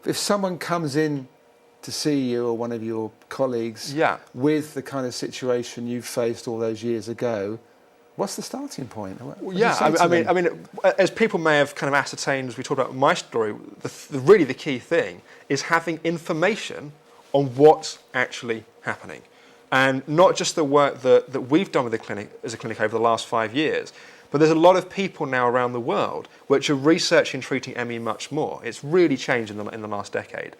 if someone comes in to see you or one of your colleagues with the kind of situation you faced all those years ago, what's the starting point? I mean, as people may have kind of ascertained as we talked about my story, really the key thing is having information on what's actually happening. And not just the work that we've done with the clinic as a clinic over the last 5 years, but there's a lot of people now around the world which are researching and treating ME much more. It's really changed in the last decade.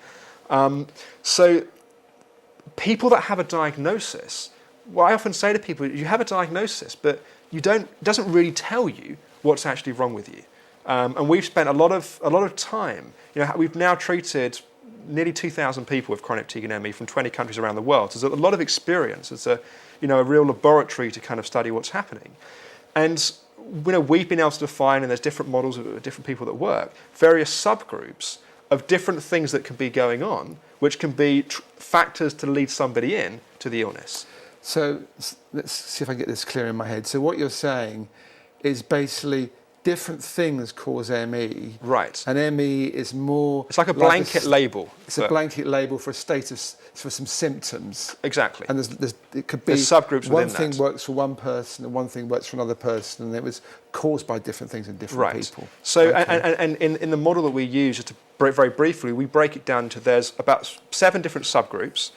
So people that have a diagnosis, well, I often say to people, you have a diagnosis, but it doesn't really tell you what's actually wrong with you. And we've spent a lot of time. We've now treated nearly 2,000 people with chronic fatigue and ME from 20 countries around the world. So there's a lot of experience. It's a real laboratory to kind of study what's happening. And we've been able to define, and there's different models of different people that work, various subgroups of different things that can be going on, which can be factors to lead somebody in to the illness. So let's see if I get this clear in my head. So what you're saying is basically different things cause ME. Right. And ME is more... It's like a blanket label. It's a blanket label for a status, for some symptoms. Exactly. And it could be... There's subgroups within that. One thing works for one person and one thing works for another person, and it was caused by different things in different people. So, okay. and in the model that we use, just to very briefly, we break it down to there's about 7 different subgroups.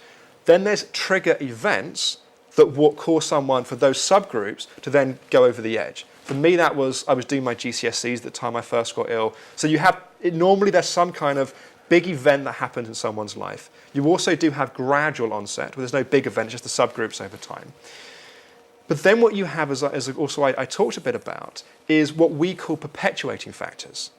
Then there's trigger events that what cause someone for those subgroups to then go over the edge. For me, I was doing my GCSEs at the time I first got ill. So normally there's some kind of big event that happens in someone's life. You also do have gradual onset, where there's no big event, just the subgroups over time. But then what you have, as also I talked a bit about, is what we call perpetuating factors.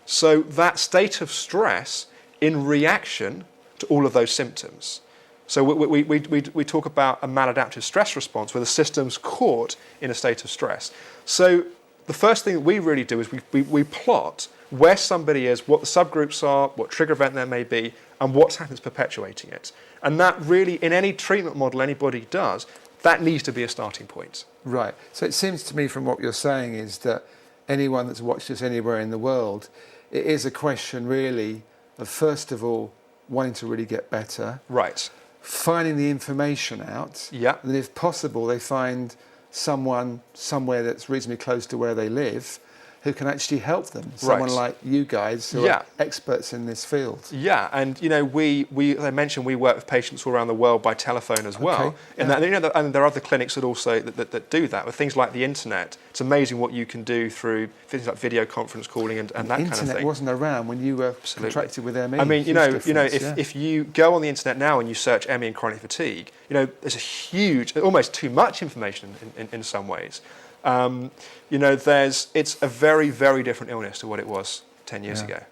So that state of stress in reaction to all of those symptoms. So we talk about a maladaptive stress response where the system's caught in a state of stress. So the first thing that we really do is we plot where somebody is, what the subgroups are, what trigger event there may be, and what's happening is perpetuating it. And that really, in any treatment model anybody does, that needs to be a starting point. Right. So it seems to me from what you're saying is that anyone that's watched this anywhere in the world, it is a question really of, first of all, wanting to really get better. Right. Finding the information out. Yeah. And if possible, they find someone somewhere that's reasonably close to where they live who can actually help them. Someone like you guys who are experts in this field. Yeah, and as I mentioned, we work with patients all around the world by telephone as well. Okay. And and there are other clinics that also that do that with things like the internet. It's amazing what you can do through things like video conference calling and that kind of thing. The internet wasn't around when you were contracted with ME. I mean, if you go on the internet now and you search ME and chronic fatigue, there's a huge, almost too much information in some ways. It's a very, very different illness to what it was 10 years ago.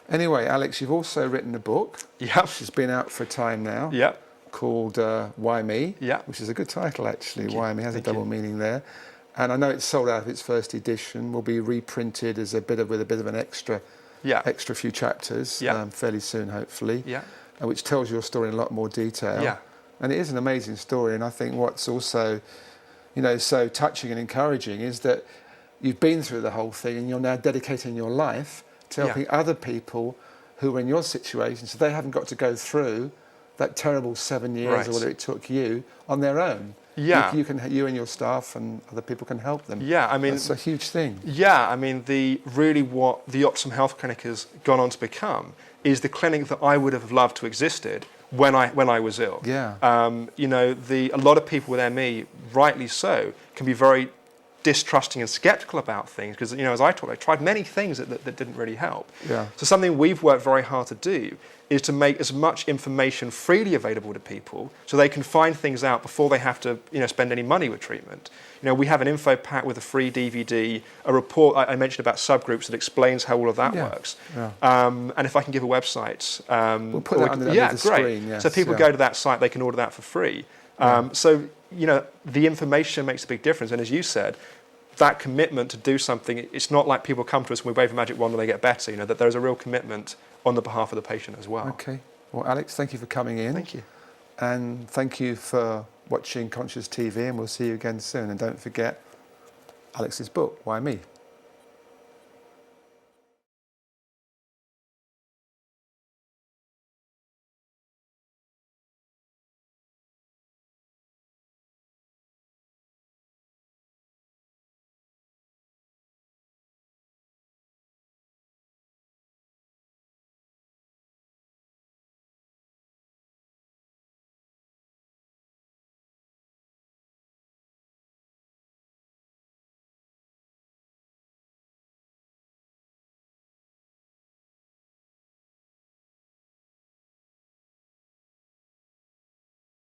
Anyway, Alex, you've also written a book. Yep. It's been out for a time now. Yep. Called Why Me? Yeah. Which is a good title, actually. Why Me has a double meaning there. And I know it's sold out of its first edition. Will be reprinted as with a bit of an extra few chapters fairly soon, hopefully. Yeah. Which tells your story in a lot more detail. Yeah. And it is an amazing story. And I think what's also so touching and encouraging is that you've been through the whole thing and you're now dedicating your life to helping other people who are in your situation, so they haven't got to go through that terrible 7 years or whatever it took you on their own. Yeah. You and your staff and other people can help them. Yeah, I mean... That's a huge thing. Yeah, I mean, what the Optimum Health Clinic has gone on to become is the clinic that I would have loved to existed when I was ill. Yeah. A lot of people with ME, rightly so, can be very distrusting and skeptical about things because, as I tried many things that didn't really help. Yeah. So something we've worked very hard to do is to make as much information freely available to people so they can find things out before they have to, spend any money with treatment. We have an info pack with a free DVD, a report I mentioned about subgroups that explains how all of that works. Yeah. And if I can give a website, we'll put that under the screen. Yes, so people go to that site, they can order that for free. So the information makes a big difference. And as you said, that commitment to do something, it's not like people come to us and we wave a magic wand and they get better. That there's a real commitment on the behalf of the patient as well. Okay. Well, Alex, thank you for coming in. Thank you. And thank you for watching ConsciousTV, and we'll see you again soon. And don't forget Alex's book, Why Me?